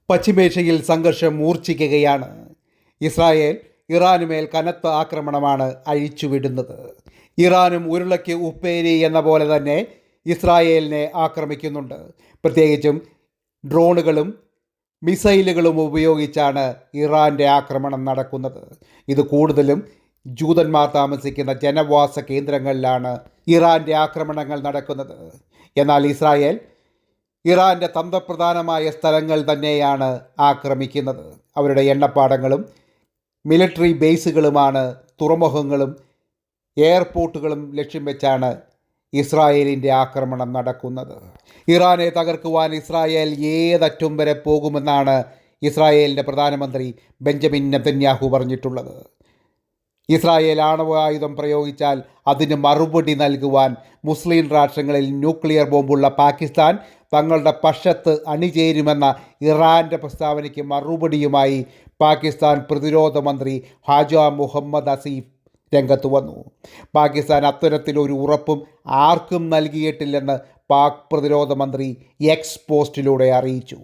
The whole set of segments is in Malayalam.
പശ്ചിമേഷ്യയിൽ സംഘർഷം മൂർച്ഛിക്കുകയാണ്. ഇസ്രായേൽ ഇറാനുമേൽ കനത്ത ആക്രമണമാണ് അഴിച്ചുവിടുന്നത്. ഇറാനും ഉരുളയ്ക്ക് ഉപ്പേരി എന്ന പോലെ തന്നെ ഇസ്രായേലിനെ ആക്രമിക്കുന്നുണ്ട്. പ്രത്യേകിച്ചും ഡ്രോണുകളും മിസൈലുകളും ഉപയോഗിച്ചാണ് ഇറാൻ്റെ ആക്രമണം നടക്കുന്നത്. ഇത് കൂടുതലും ജൂതന്മാർ താമസിക്കുന്ന ജനവാസ കേന്ദ്രങ്ങളിലാണ് ഇറാൻ്റെ ആക്രമണങ്ങൾ നടക്കുന്നത്. എന്നാൽ ഇസ്രായേൽ ഇറാൻ്റെ തന്ത്രപ്രധാനമായ സ്ഥലങ്ങൾ തന്നെയാണ് ആക്രമിക്കുന്നത്. അവരുടെ എണ്ണപ്പാടങ്ങളും മിലിറ്ററി ബേസുകളുമാണ്, തുറമുഖങ്ങളും എയർപോർട്ടുകളും ലക്ഷ്യം വെച്ചാണ് ഇസ്രായേലിൻ്റെ ആക്രമണം നടക്കുന്നത്. ഇറാനെ തകർക്കുവാൻ ഇസ്രായേൽ ഏതറ്റം വരെ പോകുമെന്നാണ് ഇസ്രായേലിൻ്റെ പ്രധാനമന്ത്രി ബെഞ്ചമിൻ നെതന്യാഹു പറഞ്ഞിട്ടുള്ളത്. ഇസ്രായേൽ ആണവായുധം പ്രയോഗിച്ചാൽ അതിന് മറുപടി നൽകുവാൻ മുസ്ലിം രാഷ്ട്രങ്ങളിൽ ന്യൂക്ലിയർ ബോംബുള്ള പാകിസ്ഥാൻ തങ്ങളുടെ പക്ഷത്ത് അണിചേരുമെന്ന ഇറാൻ്റെ പ്രസ്താവനയ്ക്ക് മറുപടിയുമായി പാകിസ്ഥാൻ പ്രതിരോധ മന്ത്രി ഹാജ മുഹമ്മദ് അസീഫ് രംഗത്ത് വന്നു. പാകിസ്ഥാൻ അത്തരത്തിലൊരു ഉറപ്പും ആർക്കും നൽകിയിട്ടില്ലെന്ന് പാക് പ്രതിരോധ മന്ത്രി എക്സ് പോസ്റ്റിലൂടെ അറിയിച്ചു.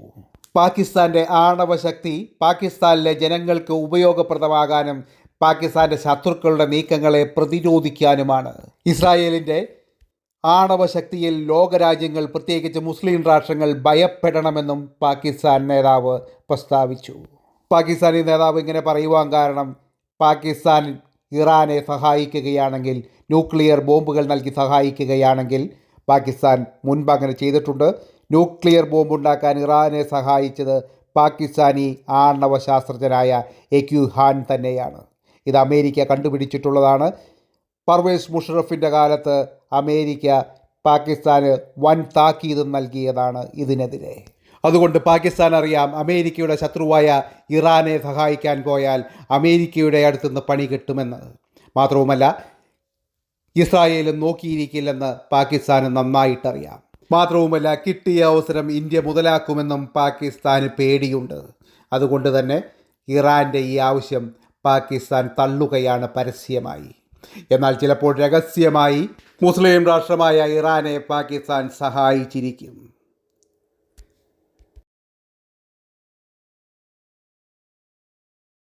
പാകിസ്ഥാൻ്റെ ആണവശക്തി പാകിസ്ഥാനിലെ ജനങ്ങൾക്ക് ഉപയോഗപ്രദമാകാനും പാകിസ്ഥാൻ്റെ ശത്രുക്കളുടെ നീക്കങ്ങളെ പ്രതിരോധിക്കാനുമാണ്. ഇസ്രായേലിൻ്റെ ആണവശക്തിയിൽ ലോകരാജ്യങ്ങൾ, പ്രത്യേകിച്ച് മുസ്ലിം രാഷ്ട്രങ്ങൾ ഭയപ്പെടണമെന്നും പാകിസ്ഥാൻ നേതാവ് പ്രസ്താവിച്ചു. പാകിസ്ഥാനി നേതാവ് ഇങ്ങനെ പറയുവാൻ കാരണം, പാകിസ്ഥാൻ ഇറാനെ സഹായിക്കുകയാണെങ്കിൽ, ന്യൂക്ലിയർ ബോംബുകൾ നൽകി സഹായിക്കുകയാണെങ്കിൽ, പാകിസ്ഥാൻ മുൻപ് അങ്ങനെ ചെയ്തിട്ടുണ്ട്. ന്യൂക്ലിയർ ബോംബ് ഉണ്ടാക്കാൻ ഇറാനെ സഹായിച്ചത് പാകിസ്ഥാനി ആണവ ശാസ്ത്രജ്ഞനായ എക്യു ഹാൻ തന്നെയാണ്. ഇത് അമേരിക്ക കണ്ടുപിടിച്ചിട്ടുള്ളതാണ്. പർവേസ് മുഷറഫിൻ്റെ കാലത്ത് അമേരിക്ക പാകിസ്ഥാന് വൻ താക്കീത് നൽകിയതാണ് ഇതിനെതിരെ. അതുകൊണ്ട് പാകിസ്ഥാൻ അറിയാം, അമേരിക്കയുടെ ശത്രുവായ ഇറാനെ സഹായിക്കാൻ പോയാൽ അമേരിക്കയുടെ അടുത്തുനിന്ന് പണി കിട്ടുമെന്ന്. മാത്രവുമല്ല, ഇസ്രായേലും നോക്കിയിരിക്കില്ലെന്ന് പാകിസ്ഥാന് നന്നായിട്ടറിയാം. മാത്രവുമല്ല, കിട്ടിയ അവസരം ഇന്ത്യ മുതലാക്കുമെന്നും പാകിസ്ഥാന് പേടിയുണ്ട്. അതുകൊണ്ട് തന്നെ ഇറാൻ്റെ ഈ ആവശ്യം പാകിസ്ഥാൻ തള്ളുകയാണ് പരസ്യമായി. എന്നാൽ ചിലപ്പോൾ രഹസ്യമായി മുസ്ലിം രാഷ്ട്രമായ ഇറാനെ പാകിസ്ഥാൻ സഹായിച്ചിരിക്കും.